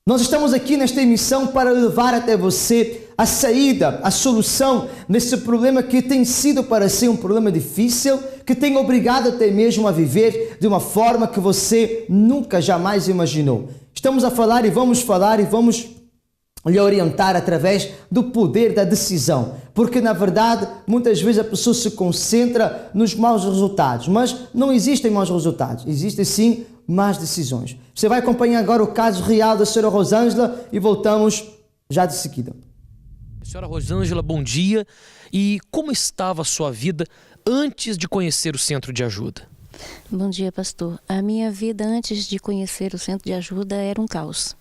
Nós estamos aqui nesta emissão para levar até você a saída, a solução nesse problema que tem sido para si um problema difícil, que tem obrigado até mesmo a viver de uma forma que você nunca jamais imaginou. Estamos a falar e vamos lhe orientar através do poder da decisão, porque na verdade muitas vezes a pessoa se concentra nos maus resultados, mas não existem maus resultados, existem sim más decisões. Você vai acompanhar agora o caso real da senhora Rosângela e voltamos já de seguida. Senhora Rosângela, bom dia. E como estava a sua vida antes de conhecer o Centro de Ajuda? Bom dia, pastor. A minha vida antes de conhecer o Centro de Ajuda era um caos,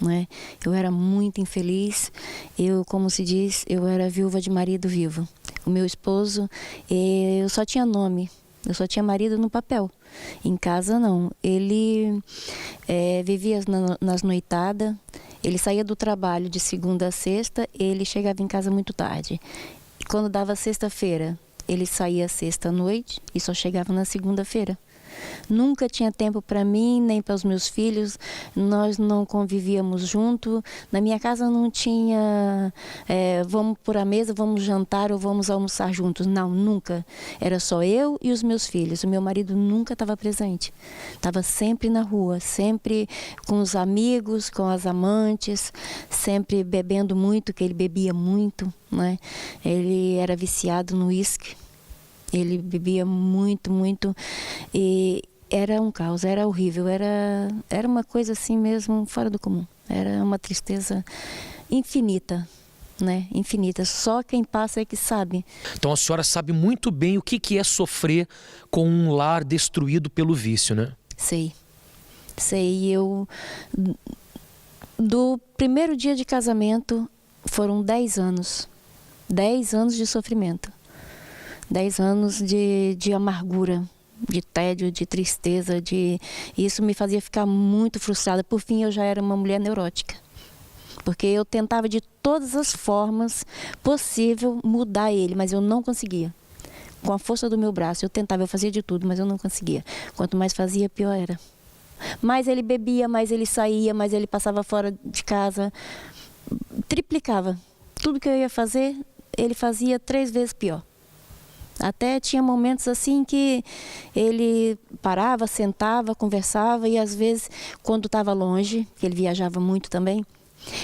né? Eu era muito infeliz. Como se diz, eu era viúva de marido vivo. O meu esposo, eu só tinha nome. Eu só tinha marido no papel. Em casa, não. Ele vivia nas noitadas. Ele saía do trabalho de segunda a sexta. Ele chegava em casa muito tarde. E quando dava sexta-feira, ele saía sexta-noite e só chegava na segunda-feira. Nunca tinha tempo para mim, nem para os meus filhos. Nós não convivíamos junto. Na minha casa não tinha vamos pôr a mesa, vamos jantar ou vamos almoçar juntos. Não, nunca. Era só eu e os meus filhos. O meu marido nunca estava presente. Estava sempre na rua, sempre com os amigos, com as amantes, sempre bebendo muito, que ele bebia muito, né? Ele era viciado no uísque. Ele bebia muito, muito, e era um caos, era horrível, era uma coisa assim mesmo fora do comum. Era uma tristeza infinita, né? Infinita. Só quem passa é que sabe. Então a senhora sabe muito bem o que é sofrer com um lar destruído pelo vício, né? Sei. Do primeiro dia de casamento foram 10 anos. 10 anos de sofrimento. 10 anos de amargura, de tédio, de tristeza, isso me fazia ficar muito frustrada. Por fim, eu já era uma mulher neurótica, porque eu tentava de todas as formas possível mudar ele, mas eu não conseguia. Com a força do meu braço, eu fazia de tudo, mas eu não conseguia. Quanto mais fazia, pior era. Mais ele bebia, mais ele saía, mais ele passava fora de casa, triplicava. Tudo que eu ia fazer, ele fazia 3 vezes pior. Até tinha momentos assim que ele parava, sentava, conversava e às vezes quando estava longe, que ele viajava muito também,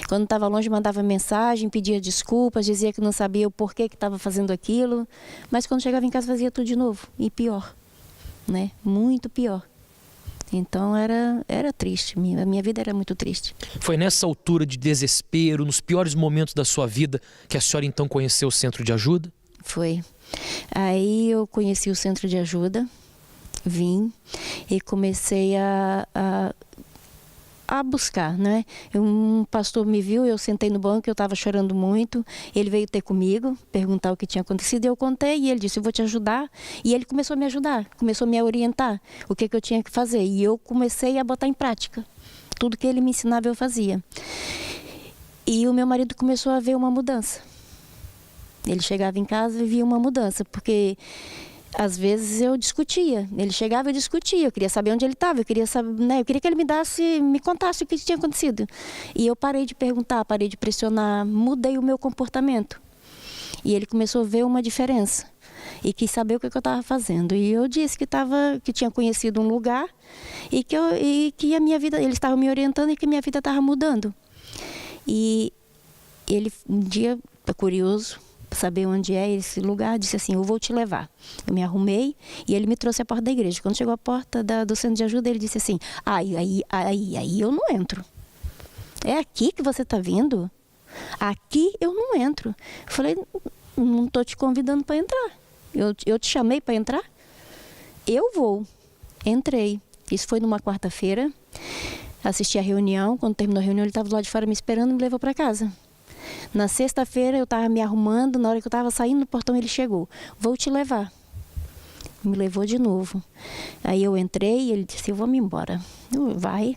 quando estava longe mandava mensagem, pedia desculpas, dizia que não sabia o porquê que estava fazendo aquilo, mas quando chegava em casa fazia tudo de novo e pior, né? Muito pior. Então era triste, a minha vida era muito triste. Foi nessa altura de desespero, nos piores momentos da sua vida, que a senhora então conheceu o Centro de Ajuda? Foi. Aí eu conheci o Centro de Ajuda, vim e comecei a buscar, né? Um pastor me viu, eu sentei no banco, eu estava chorando muito, ele veio ter comigo, perguntar o que tinha acontecido, eu contei e ele disse, eu vou te ajudar. E ele começou a me ajudar, começou a me orientar, o que eu tinha que fazer. E eu comecei a botar em prática, tudo que ele me ensinava eu fazia. E o meu marido começou a ver uma mudança. Ele chegava em casa e via uma mudança, porque às vezes eu discutia. Ele chegava e discutia, eu queria saber onde ele estava, eu queria saber, né? Eu queria que ele me contasse o que tinha acontecido. E eu parei de perguntar, parei de pressionar, mudei o meu comportamento. E ele começou a ver uma diferença e quis saber o que eu estava fazendo. E eu disse que tinha conhecido um lugar e que a minha vida, ele estava me orientando e que minha vida estava mudando. E ele um dia, curioso, saber onde é esse lugar, disse assim, eu vou te levar. Eu me arrumei e ele me trouxe à porta da igreja. Quando chegou à porta do Centro de Ajuda, ele disse assim, aí eu não entro. É aqui que você está vindo? Aqui eu não entro. Eu falei, não estou te convidando para entrar. Eu te chamei para entrar? Eu vou. Entrei. Isso foi numa quarta-feira. Assisti a reunião. Quando terminou a reunião, ele estava lá de fora me esperando e me levou para casa. Na sexta-feira eu estava me arrumando, na hora que eu estava saindo do portão ele chegou. Vou te levar. Me levou de novo. Aí eu entrei e ele disse, eu vou me embora. Vai.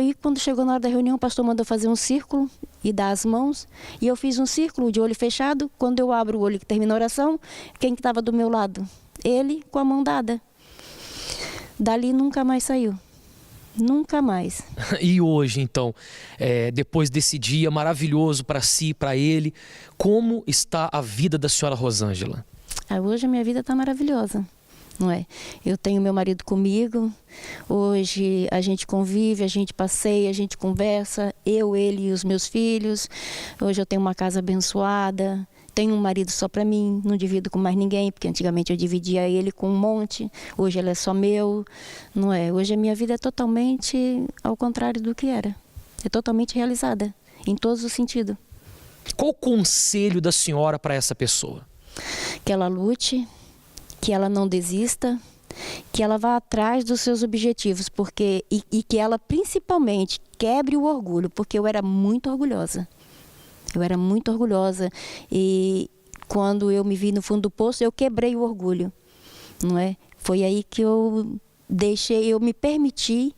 E quando chegou na hora da reunião, o pastor mandou fazer um círculo e dar as mãos. E eu fiz um círculo de olho fechado. Quando eu abro o olho que termina a oração, quem que estava do meu lado? Ele com a mão dada. Dali nunca mais saiu. Nunca mais. E hoje, então, depois desse dia maravilhoso para si, para ele, como está a vida da senhora Rosângela? Hoje a minha vida está maravilhosa, não é? Eu tenho meu marido comigo, hoje a gente convive, a gente passeia, a gente conversa, eu, ele e os meus filhos. Hoje eu tenho uma casa abençoada, tenho um marido só para mim, não divido com mais ninguém, porque antigamente eu dividia ele com um monte, hoje ele é só meu, não é? Hoje a minha vida é totalmente ao contrário do que era, é totalmente realizada, em todos os sentidos. Qual o conselho da senhora para essa pessoa? Que ela lute, que ela não desista, que ela vá atrás dos seus objetivos, porque e que ela principalmente quebre o orgulho, porque eu era muito orgulhosa. E quando eu me vi no fundo do poço, eu quebrei o orgulho, não é? Foi aí que eu me permiti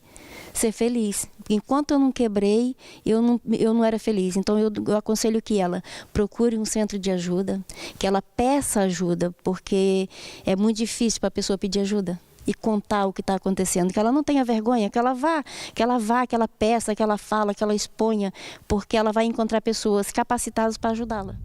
ser feliz. Enquanto eu não quebrei, eu não era feliz. Então eu aconselho que ela procure um centro de ajuda, que ela peça ajuda, porque é muito difícil para a pessoa pedir ajuda e contar o que está acontecendo, que ela não tenha vergonha, que ela vá, que ela peça, que ela fala, que ela exponha, porque ela vai encontrar pessoas capacitadas para ajudá-la.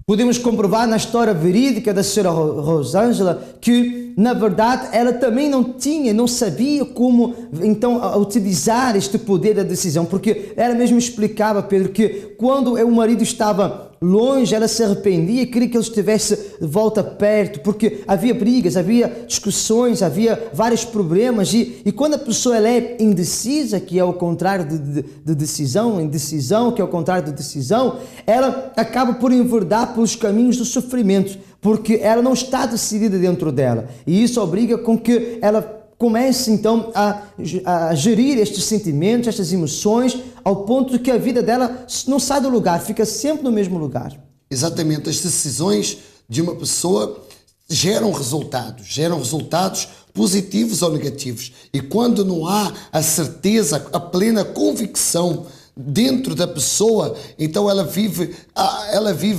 Podemos comprovar na história verídica da senhora Rosângela que, na verdade, ela também não sabia como, então, utilizar este poder da decisão, porque ela mesma explicava, Pedro, que quando o marido estava longe, ela se arrependia e queria que ele estivesse de volta perto, porque havia brigas, havia discussões, havia vários problemas, e quando a pessoa ela é indecisa, que é o contrário de decisão, indecisão, que é o contrário de decisão, ela acaba por enverdar pelos caminhos do sofrimento, porque ela não está decidida dentro dela, e isso obriga com que ela comece então a gerir estes sentimentos, estas emoções, ao ponto de que a vida dela não sai do lugar, fica sempre no mesmo lugar. Exatamente, as decisões de uma pessoa geram resultados positivos ou negativos. E quando não há a certeza, a plena convicção dentro da pessoa, então ela vive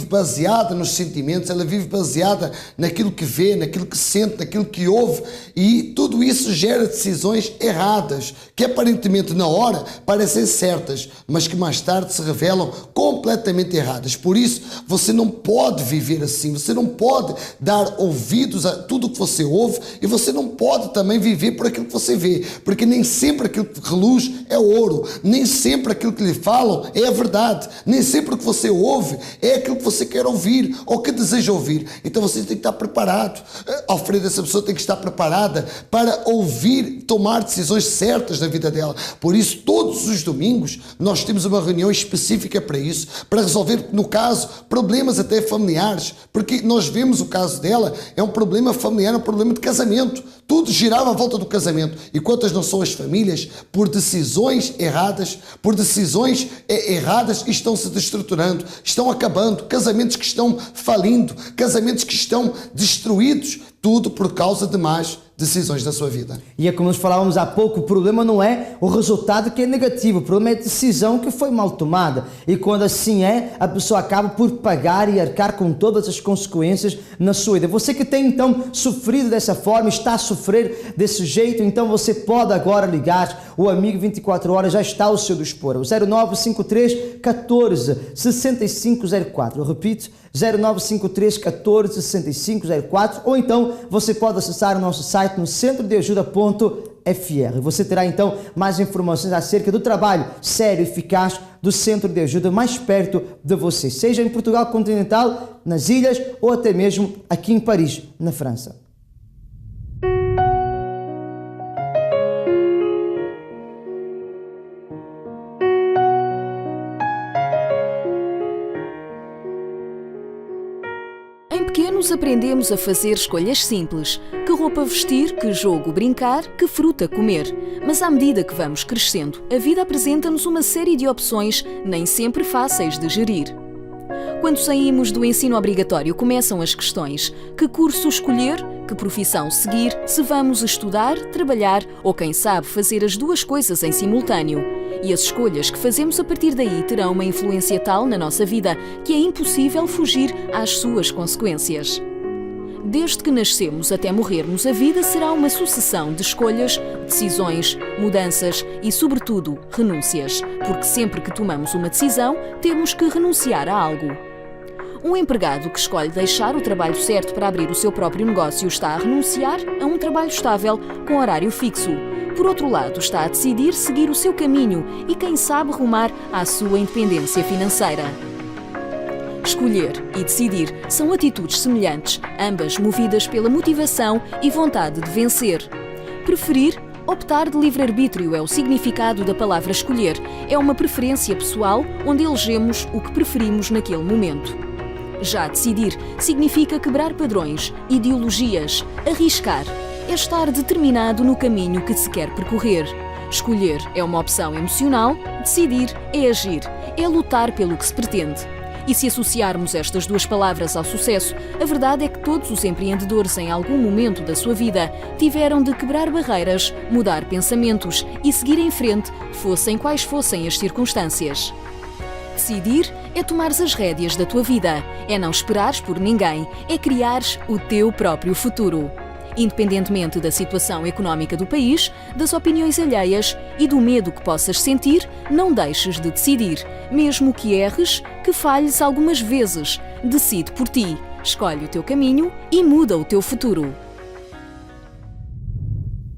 baseada nos sentimentos, ela vive baseada naquilo que vê, naquilo que sente, naquilo que ouve, e tudo isso gera decisões erradas, que aparentemente na hora parecem certas, mas que mais tarde se revelam completamente erradas. Por isso, você não pode viver assim, você não pode dar ouvidos a tudo o que você ouve, e você não pode também viver por aquilo que você vê, porque nem sempre aquilo que reluz é ouro, nem sempre aquilo que lhe falam é a verdade, nem sempre o que você ouve é aquilo que você quer ouvir ou que deseja ouvir. Então você tem que estar preparado. Alfredo, essa pessoa tem que estar preparada para ouvir, tomar decisões certas na vida dela. Por isso, todos os domingos nós temos uma reunião específica para isso, para resolver, no caso, problemas até familiares, porque nós vemos o caso dela, é um problema familiar, é um problema de casamento. Tudo girava à volta do casamento. E quantas não são as famílias, por decisões erradas, estão se destruturando, estão acabando, casamentos que estão falindo, casamentos que estão destruídos, tudo por causa de más decisões da sua vida. E é como nós falávamos há pouco, o problema não é o resultado que é negativo, o problema é a decisão que foi mal tomada. E quando assim é, a pessoa acaba por pagar e arcar com todas as consequências na sua vida. Você que tem então sofrido dessa forma, está a sofrer desse jeito, então você pode agora ligar. O Amigo 24 Horas já está ao seu dispor. O 0953 14 6504. Eu repito, 0953 14 6504, ou então você pode acessar o nosso site no centrodeajuda.fr. Você terá então mais informações acerca do trabalho sério e eficaz do Centro de Ajuda mais perto de você, seja em Portugal continental, nas ilhas ou até mesmo aqui em Paris, na França. Aprendemos a fazer escolhas simples. Que roupa vestir, que jogo brincar, que fruta comer. Mas à medida que vamos crescendo, a vida apresenta-nos uma série de opções nem sempre fáceis de gerir. Quando saímos do ensino obrigatório, começam as questões. Que curso escolher? Que profissão seguir? Se vamos estudar, trabalhar ou, quem sabe, fazer as duas coisas em simultâneo? E as escolhas que fazemos a partir daí terão uma influência tal na nossa vida que é impossível fugir às suas consequências. Desde que nascemos até morrermos, a vida será uma sucessão de escolhas, decisões, mudanças e, sobretudo, renúncias. Porque sempre que tomamos uma decisão, temos que renunciar a algo. Um empregado que escolhe deixar o trabalho certo para abrir o seu próprio negócio está a renunciar a um trabalho estável com horário fixo. Por outro lado, está a decidir seguir o seu caminho e, quem sabe, rumar à sua independência financeira. Escolher e decidir são atitudes semelhantes, ambas movidas pela motivação e vontade de vencer. Preferir, optar de livre-arbítrio é o significado da palavra escolher. É uma preferência pessoal onde elegemos o que preferimos naquele momento. Já decidir significa quebrar padrões, ideologias, arriscar. É estar determinado no caminho que se quer percorrer. Escolher é uma opção emocional, decidir é agir, é lutar pelo que se pretende. E se associarmos estas duas palavras ao sucesso, a verdade é que todos os empreendedores em algum momento da sua vida tiveram de quebrar barreiras, mudar pensamentos e seguir em frente, fossem quais fossem as circunstâncias. Decidir é tomares as rédeas da tua vida, é não esperares por ninguém, é criares o teu próprio futuro. Independentemente da situação económica do país, das opiniões alheias e do medo que possas sentir, não deixes de decidir. Mesmo que erres, que falhes algumas vezes, decide por ti, escolhe o teu caminho e muda o teu futuro.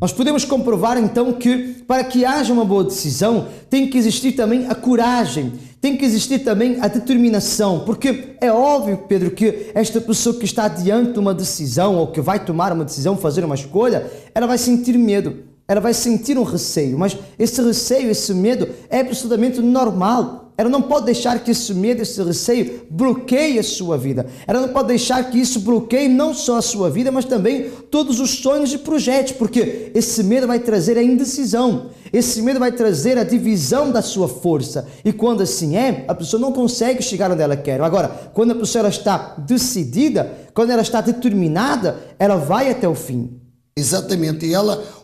Nós podemos comprovar então que para que haja uma boa decisão tem que existir também a coragem, tem que existir também a determinação, porque é óbvio, Pedro, que esta pessoa que está diante de uma decisão ou que vai tomar uma decisão, fazer uma escolha, ela vai sentir medo, ela vai sentir um receio, mas esse receio, esse medo é absolutamente normal. Ela não pode deixar que esse medo, esse receio bloqueie a sua vida. Ela não pode deixar que isso bloqueie não só a sua vida, mas também todos os sonhos e projetos, porque esse medo vai trazer a indecisão. Esse medo vai trazer a divisão da sua força. E quando assim é, a pessoa não consegue chegar onde ela quer. Agora, quando a pessoa ela está decidida, quando ela está determinada, ela vai até o fim. Exatamente. E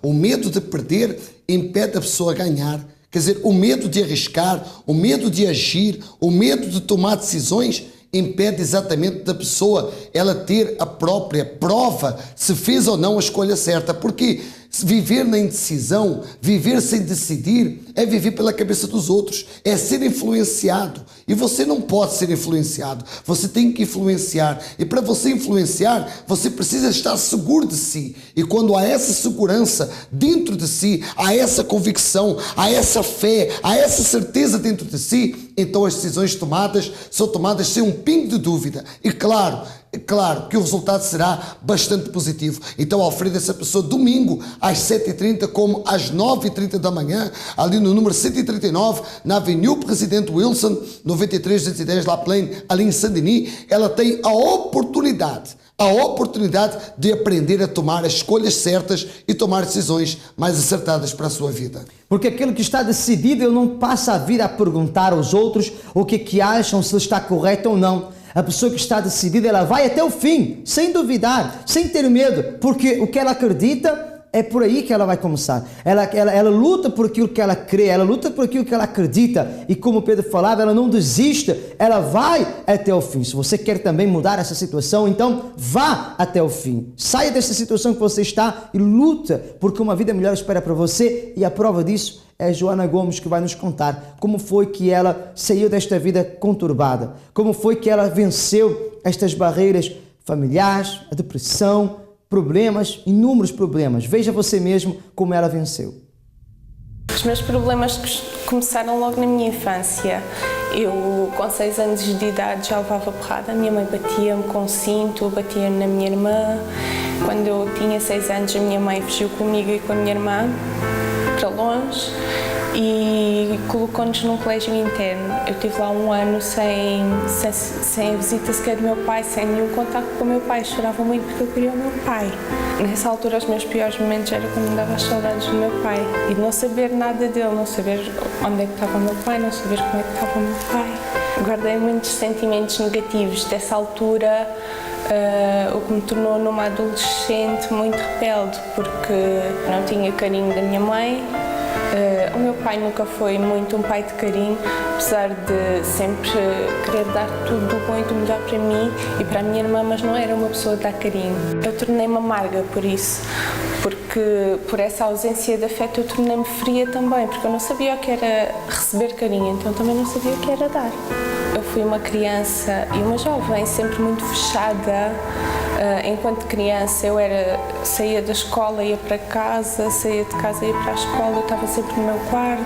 o medo de perder impede a pessoa a ganhar. Quer dizer, o medo de arriscar, o medo de agir, o medo de tomar decisões impede exatamente da pessoa ela ter a própria prova se fez ou não a escolha certa. Porque viver na indecisão, viver sem decidir, é viver pela cabeça dos outros, é ser influenciado. E você não pode ser influenciado, você tem que influenciar. E para você influenciar, você precisa estar seguro de si. E quando há essa segurança dentro de si, há essa convicção, há essa fé, há essa certeza dentro de si, então as decisões tomadas são tomadas sem um pingo de dúvida. E claro que o resultado será bastante positivo. Então ofereça essa pessoa domingo às 7h30 como às 9h30 da manhã, ali no número 139, na Avenida Presidente Wilson, 9310 La Plaine, ali em Saint-Denis. Ela tem a oportunidade de aprender a tomar as escolhas certas e tomar decisões mais acertadas para a sua vida. Porque aquele que está decidido, ele não passa a vida a perguntar aos outros o que acham, se ele está correto ou não. A pessoa que está decidida, ela vai até o fim, sem duvidar, sem ter medo, porque o que ela acredita é por aí que ela vai começar. Ela luta por aquilo que ela crê, ela luta por aquilo que ela acredita. E como Pedro falava, ela não desiste, ela vai até o fim. Se você quer também mudar essa situação, então vá até o fim. Saia dessa situação que você está e luta, porque uma vida melhor espera para você. E a prova disso é Joana Gomes, que vai nos contar como foi que ela saiu desta vida conturbada, como foi que ela venceu estas barreiras familiares, a depressão, problemas, inúmeros problemas. Veja você mesmo como ela venceu. Os meus problemas começaram logo na minha infância. Eu, com 6 anos de idade, já levava porrada. A minha mãe batia-me com cinto, batia-me na minha irmã. Quando eu tinha 6 anos, a minha mãe fugiu comigo e com a minha irmã para longe e colocou-nos num colégio interno. Eu estive lá um ano sem a visita sequer do meu pai, sem nenhum contato com o meu pai. Chorava muito porque eu queria o meu pai. Nessa altura, os meus piores momentos era quando me dava as saudades do meu pai e de não saber nada dele, não saber onde é que estava o meu pai, não saber como é que estava o meu pai. Guardei muitos sentimentos negativos dessa altura, o que me tornou numa adolescente muito rebelde, porque não tinha carinho da minha mãe, O meu pai nunca foi muito um pai de carinho, apesar de sempre querer dar tudo do bom e do melhor para mim e para a minha irmã, mas não era uma pessoa de dar carinho. Eu tornei-me amarga por isso, porque por essa ausência de afeto eu tornei-me fria também, porque eu não sabia o que era receber carinho, então também não sabia o que era dar. Eu fui uma criança e uma jovem sempre muito fechada. Enquanto criança eu saía da escola, ia para casa, saía de casa, ia para a escola, eu estava sempre no meu quarto.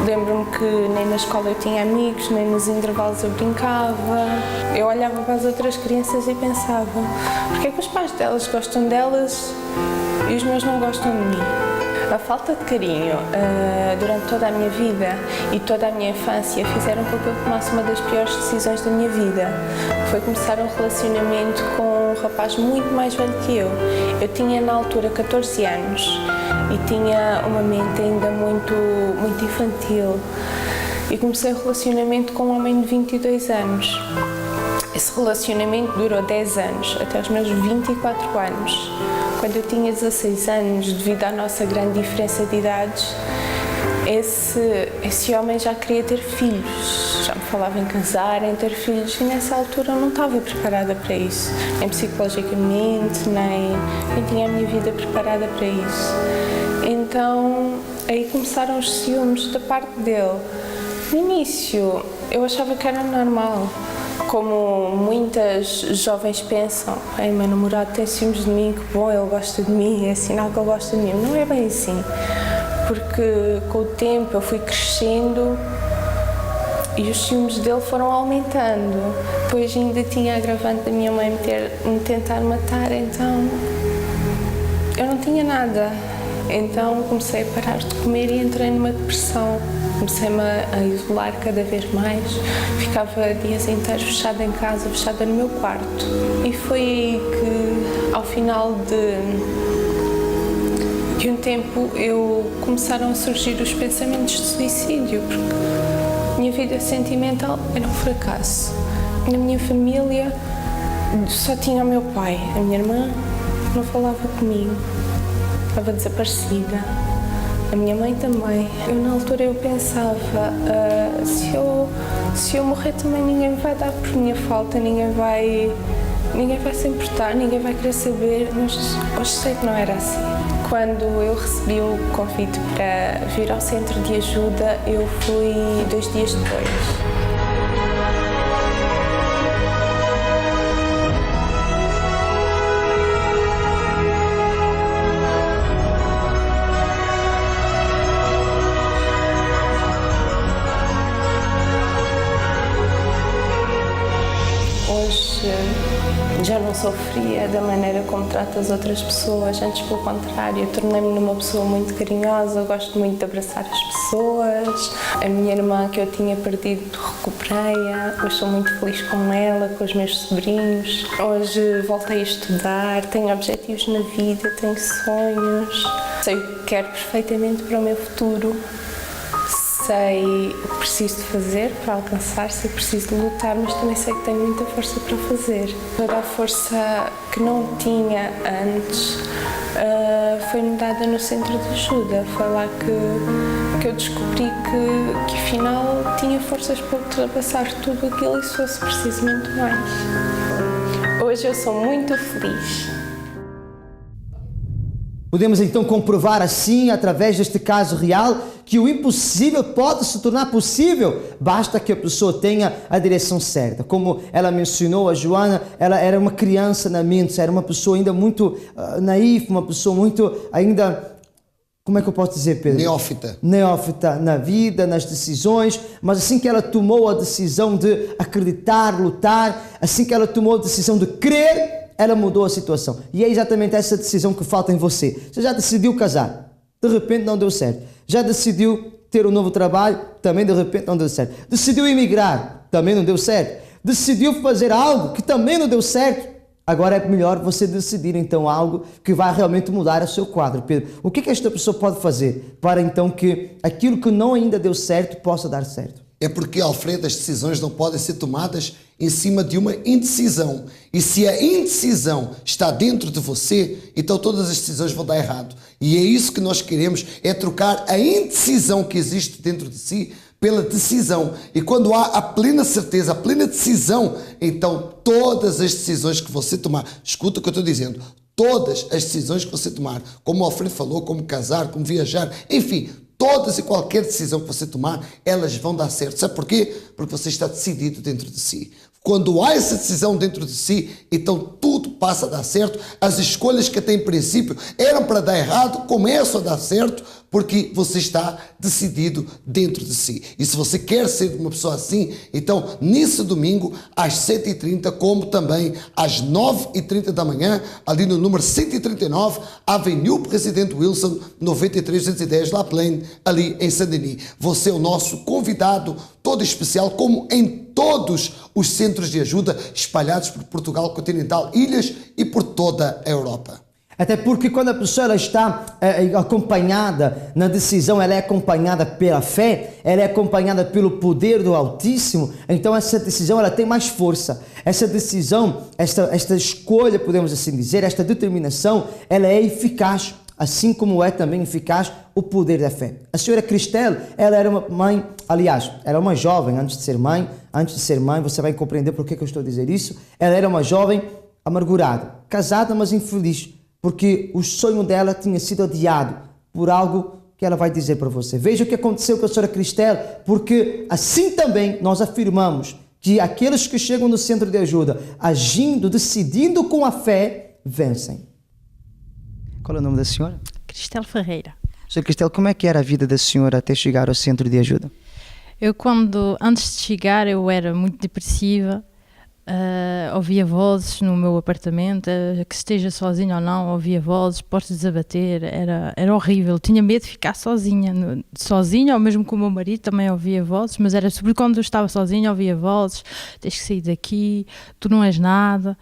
Lembro-me que nem na escola eu tinha amigos, nem nos intervalos eu brincava. Eu olhava para as outras crianças e pensava, porque é que os pais delas gostam delas e os meus não gostam de mim? A falta de carinho durante toda a minha vida e toda a minha infância fizeram com que eu tomasse uma das piores decisões da minha vida. Foi começar um relacionamento com um rapaz muito mais velho que eu. Eu tinha na altura 14 anos e tinha uma mente ainda muito infantil. E comecei o relacionamento com um homem de 22 anos. Esse relacionamento durou 10 anos, até os meus 24 anos. Quando eu tinha 16 anos, devido à nossa grande diferença de idades, esse homem já queria ter filhos, já me falava em casar, em ter filhos, e nessa altura eu não estava preparada para isso, nem psicologicamente, nem tinha a minha vida preparada para isso. Então, aí começaram os ciúmes da parte dele. No início, eu achava que era normal. Como muitas jovens pensam, meu namorado tem ciúmes de mim, que bom, ele gosta de mim, é sinal que ele gosta de mim. Não é bem assim, porque com o tempo eu fui crescendo e os ciúmes dele foram aumentando. Depois ainda tinha a agravante da minha mãe me tentar matar, então eu não tinha nada. Então comecei a parar de comer e entrei numa depressão. Comecei-me a isolar cada vez mais, ficava dias inteiros fechada em casa, fechada no meu quarto. E foi aí que, ao final de um tempo, começaram a surgir os pensamentos de suicídio, porque a minha vida sentimental era um fracasso. Na minha família só tinha o meu pai, a minha irmã não falava comigo, estava desaparecida. A minha mãe também. Na altura eu pensava, se eu morrer também ninguém vai dar por minha falta, ninguém vai se importar, ninguém vai querer saber, mas hoje sei que não era assim. Quando eu recebi o convite para vir ao centro de ajuda, eu fui 2 dias depois. Já não sou fria da maneira como trato as outras pessoas, antes pelo contrário, eu tornei-me numa pessoa muito carinhosa, gosto muito de abraçar as pessoas. A minha irmã que eu tinha perdido, recuperei-a, hoje sou muito feliz com ela, com os meus sobrinhos. Hoje voltei a estudar, tenho objetivos na vida, tenho sonhos, sei o que quero perfeitamente para o meu futuro. Sei o que preciso de fazer para alcançar, sei que preciso de lutar, mas também sei que tenho muita força para fazer. Toda a força que não tinha antes foi-me dada no centro de ajuda. Foi lá que eu descobri que afinal tinha forças para ultrapassar tudo aquilo e se fosse preciso muito mais. Hoje eu sou muito feliz. Podemos então comprovar assim, através deste caso real, que o impossível pode se tornar possível, basta que a pessoa tenha a direção certa. Como ela mencionou, a Joana, ela era uma criança na mente, era uma pessoa ainda muito naif, uma pessoa muito ainda, como é que eu posso dizer, Pedro? Neófita na vida, nas decisões, mas assim que ela tomou a decisão de acreditar, lutar, assim que ela tomou a decisão de crer, ela mudou a situação. E é exatamente essa decisão que falta em você. Você já decidiu casar, de repente não deu certo. Já decidiu ter um novo trabalho, também de repente não deu certo. Decidiu emigrar, também não deu certo. Decidiu fazer algo que também não deu certo. Agora é melhor você decidir então algo que vai realmente mudar o seu quadro. Pedro, o que esta pessoa pode fazer para então que aquilo que não ainda deu certo possa dar certo? É porque, Alfredo, as decisões não podem ser tomadas em cima de uma indecisão. E se a indecisão está dentro de você, então todas as decisões vão dar errado. E é isso que nós queremos, é trocar a indecisão que existe dentro de si pela decisão. E quando há a plena certeza, a plena decisão, então todas as decisões que você tomar, escuta o que eu estou dizendo, todas as decisões que você tomar, como o Alfredo falou, como casar, como viajar, enfim, todas e qualquer decisão que você tomar, elas vão dar certo. Sabe porquê? Porque você está decidido dentro de si. Quando há essa decisão dentro de si, então tudo passa a dar certo. As escolhas que até em princípio eram para dar errado, começam a dar certo, porque você está decidido dentro de si. E se você quer ser uma pessoa assim, então nesse domingo, às 7h30, como também às 9h30 da manhã, ali no número 139, Avenue Presidente Wilson, 9310 La Plaine, ali em Saint-Denis. Você é o nosso convidado todo especial, como em todos os centros de ajuda espalhados por Portugal continental, ilhas e por toda a Europa. Até porque quando a pessoa ela está acompanhada na decisão, ela é acompanhada pela fé, ela é acompanhada pelo poder do Altíssimo, então essa decisão ela tem mais força. Essa decisão, esta escolha, podemos assim dizer, esta determinação, ela é eficaz, assim como é também eficaz o poder da fé. A senhora Cristel, ela era uma mãe, aliás, era uma jovem antes de ser mãe, você vai compreender por que eu estou a dizer isso. Ela era uma jovem amargurada, casada, mas infeliz, porque o sonho dela tinha sido adiado por algo que ela vai dizer para você. Veja o que aconteceu com a senhora Cristel, porque assim também nós afirmamos que aqueles que chegam no centro de ajuda, agindo, decidindo com a fé, vencem. Qual é o nome da senhora? Cristel Ferreira. Senhora Cristel, como é que era a vida da senhora até chegar ao centro de ajuda? Eu antes de chegar, eu era muito depressiva, ouvia vozes no meu apartamento, que esteja sozinha ou não, ouvia vozes, portas a bater, era horrível, tinha medo de ficar sozinha, ou mesmo com o meu marido também ouvia vozes, mas era sobretudo quando eu estava sozinha, ouvia vozes, tens que sair daqui, tu não és nada,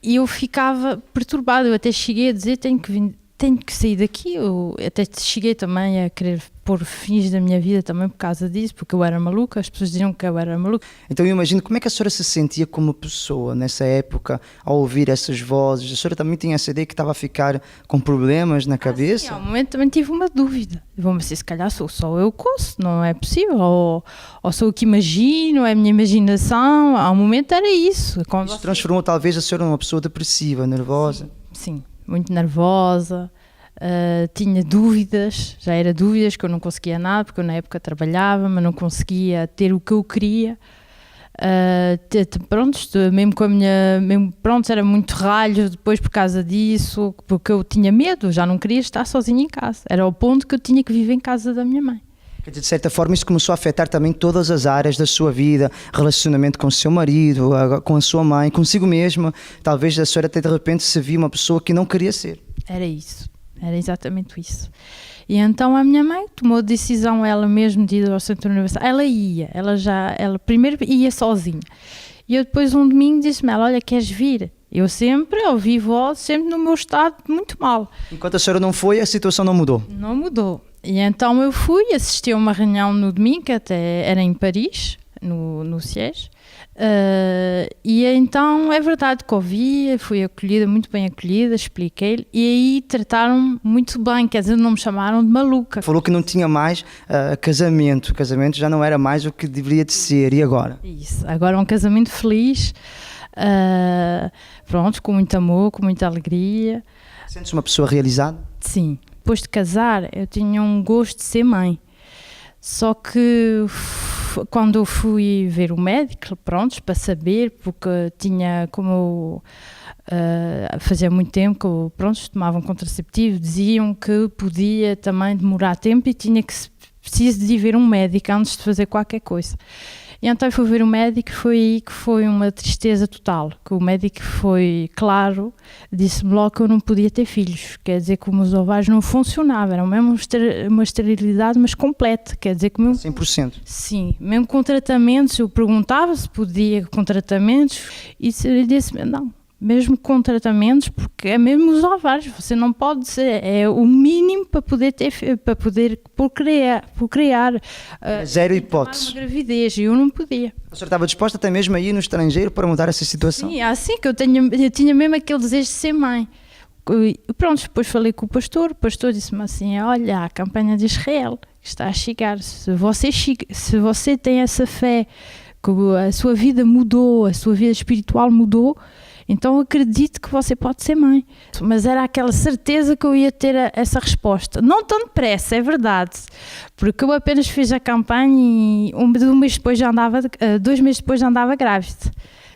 e eu ficava perturbada, eu até cheguei a dizer, tenho que sair daqui, eu até cheguei também a querer pôr fins da minha vida também por causa disso, porque eu era maluca, as pessoas diziam que eu era maluca. Então eu imagino como é que a senhora se sentia como pessoa nessa época, ao ouvir essas vozes. A senhora também tinha essa ideia que estava a ficar com problemas na cabeça? Sim, ao momento também tive uma dúvida. Vou-me dizer, se calhar sou só eu que ouço, não é possível, ou sou o que imagino, é a minha imaginação. Ao momento era isso. Isso transformou talvez a senhora numa pessoa depressiva, nervosa? Sim, muito nervosa. Tinha dúvidas, já era dúvidas que eu não conseguia nada, porque eu na época trabalhava, mas não conseguia ter o que eu queria. Mesmo com a minha, era muito ralho depois por causa disso, porque eu tinha medo, já não queria estar sozinha em casa, era ao ponto que eu tinha que viver em casa da minha mãe. Quer dizer, de certa forma isso começou a afetar também todas as áreas da sua vida, relacionamento com o seu marido, com a sua mãe, consigo mesma. Talvez a senhora até de repente se via uma pessoa que não queria ser. Era isso. Era exatamente isso. E então a minha mãe tomou a decisão, ela mesma, de ir ao centro universitário. Ela primeiro ia sozinha. E eu depois um domingo disse-me, olha, queres vir? Eu sempre ouvi vozes, sempre no meu estado muito mal. Enquanto a senhora não foi, a situação não mudou? Não mudou. E então eu fui, assisti a uma reunião no domingo, que até era em Paris, no SIES. E então é verdade que ouvi, fui acolhida, muito bem acolhida, expliquei-lhe, e aí trataram-me muito bem, quer dizer, não me chamaram de maluca. Falou que não tinha mais casamento, o casamento já não era mais o que deveria de ser, e agora? Isso, agora é um casamento feliz, com muito amor, com muita alegria. Sentes uma pessoa realizada? Sim, depois de casar eu tinha um gosto de ser mãe, só que quando eu fui ver o médico, para saber, porque tinha, como fazia muito tempo que eu, tomava um contraceptivo, diziam que podia também demorar tempo e preciso de ir ver um médico antes de fazer qualquer coisa. E então fui ver o médico, foi aí que foi uma tristeza total, que o médico foi claro, disse-me logo que eu não podia ter filhos, quer dizer que os meus ovários não funcionavam, era mesmo uma esterilidade, mas completa, quer dizer que... 100%? Sim, mesmo com tratamentos, eu perguntava se podia com tratamentos, e ele disse-me, não, mesmo com tratamentos, porque é mesmo os ovários, você não pode ser, é o mínimo para poder procriar. Zero hipótese. Uma gravidez, e eu não podia. A senhora estava disposta até mesmo a ir no estrangeiro para mudar essa situação? Sim, assim que eu tinha mesmo aquele desejo de ser mãe. Pronto, depois falei com o pastor disse-me assim, olha, a campanha de Israel está a chegar, se você tem essa fé, que a sua vida mudou, a sua vida espiritual mudou, então acredito que você pode ser mãe. Mas era aquela certeza que eu ia ter essa resposta. Não tão depressa, é verdade, porque eu apenas fiz a campanha e 2 meses depois já andava grávida.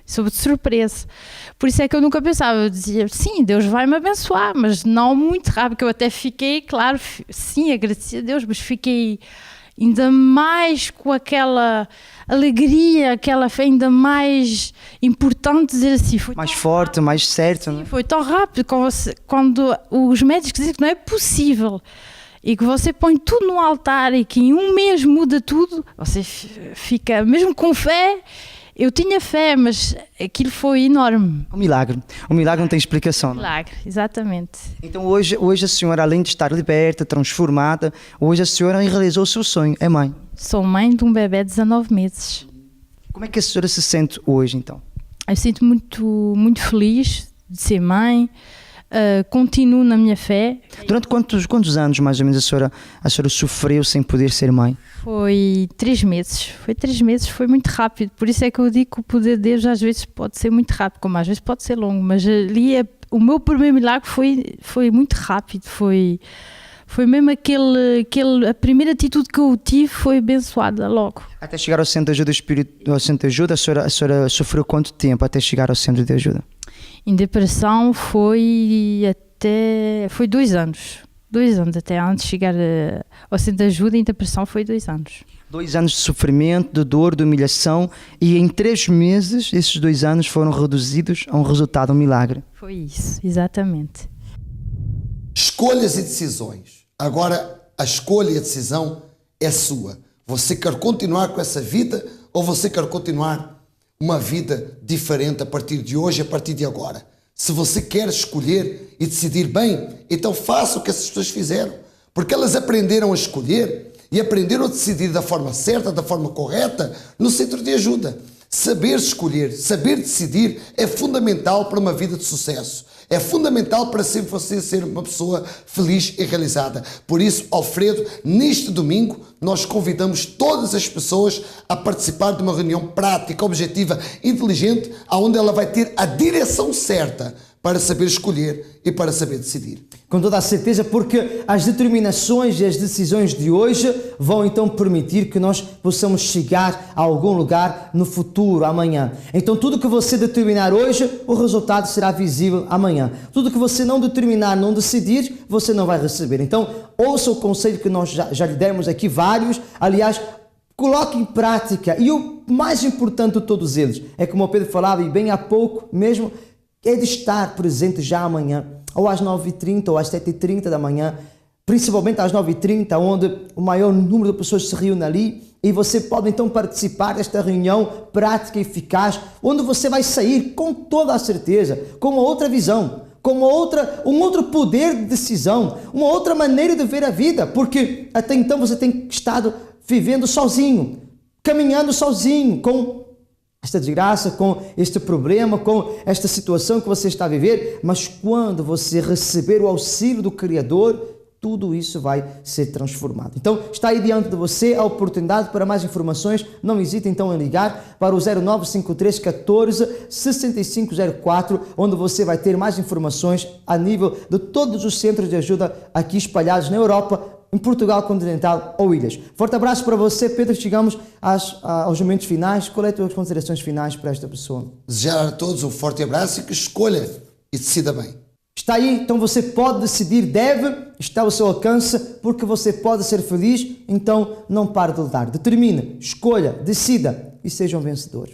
Soube de surpresa. Por isso é que eu nunca pensava, eu dizia, sim, Deus vai me abençoar, mas não muito rápido, que eu até fiquei, claro, sim, agradeci a Deus, mas fiquei ainda mais com aquela alegria, aquela fé ainda mais importante, dizer assim, foi mais forte, rápido, mais certo. Sim, foi tão rápido, quando os médicos dizem que não é possível e que você põe tudo no altar e que em 1 mês muda tudo, você fica, mesmo com fé. Eu tinha fé, mas aquilo foi enorme. Um milagre não tem explicação. Milagre, exatamente. Então hoje a senhora, além de estar liberta, transformada, hoje a senhora realizou o seu sonho, é mãe. Sou mãe de um bebê de 19 meses. Como é que a senhora se sente hoje, então? Eu sinto muito, muito feliz de ser mãe, continuo na minha fé. Durante quantos anos, mais ou menos, a senhora sofreu sem poder ser mãe? Foi 3 meses. Foi 3 meses, foi muito rápido. Por isso é que eu digo que o poder de Deus às vezes pode ser muito rápido, como às vezes pode ser longo. Mas ali o meu primeiro milagre foi muito rápido. Foi mesmo a primeira atitude que eu tive foi abençoada logo. Até chegar ao centro de ajuda, a senhora sofreu quanto tempo até chegar ao centro de ajuda? Em depressão foi 2 anos. 2 anos até antes de chegar ao centro de ajuda, em depressão foi 2 anos. 2 anos de sofrimento, de dor, de humilhação, e em 3 meses, esses 2 anos foram reduzidos a um resultado, um milagre. Foi isso, exatamente. Escolhas e decisões. Agora, a escolha e a decisão é sua. Você quer continuar com essa vida ou você quer continuar uma vida diferente a partir de hoje, a partir de agora? Se você quer escolher e decidir bem, então faça o que essas pessoas fizeram. Porque elas aprenderam a escolher e aprenderam a decidir da forma certa, da forma correta, no centro de ajuda. Saber escolher, saber decidir é fundamental para uma vida de sucesso. É fundamental para sempre você ser uma pessoa feliz e realizada. Por isso, Alfredo, neste domingo, nós convidamos todas as pessoas a participar de uma reunião prática, objetiva, inteligente, onde ela vai ter a direção certa para saber escolher e para saber decidir. Com toda a certeza, porque as determinações e as decisões de hoje vão então permitir que nós possamos chegar a algum lugar no futuro, amanhã. Então tudo que você determinar hoje, o resultado será visível amanhã. Tudo que você não determinar, não decidir, você não vai receber. Então ouça o conselho que nós já lhe demos aqui, vários, aliás, coloque em prática. E o mais importante de todos eles, é como o Pedro falava, e bem há pouco mesmo, é de estar presente já amanhã, ou às 9h30 ou às 7h30 da manhã, principalmente às 9h30, onde o maior número de pessoas se reúne ali, e você pode então participar desta reunião prática e eficaz, onde você vai sair com toda a certeza, com uma outra visão, com um outro poder de decisão, uma outra maneira de ver a vida, porque até então você tem estado vivendo sozinho, caminhando sozinho, com esta desgraça, com este problema, com esta situação que você está a viver, mas quando você receber o auxílio do Criador, tudo isso vai ser transformado. Então, está aí diante de você a oportunidade. Para mais informações, não hesite então em ligar para o 0953 14 6504, onde você vai ter mais informações a nível de todos os centros de ajuda aqui espalhados na Europa, em Portugal continental ou ilhas. Forte abraço para você, Pedro. Chegamos aos momentos finais. Qual é as tuas considerações finais para esta pessoa? Desejar a todos um forte abraço e que escolha e decida bem. Está aí, então você pode decidir, deve, está ao seu alcance, porque você pode ser feliz, então não pare de lutar. Determine, escolha, decida e seja um vencedor.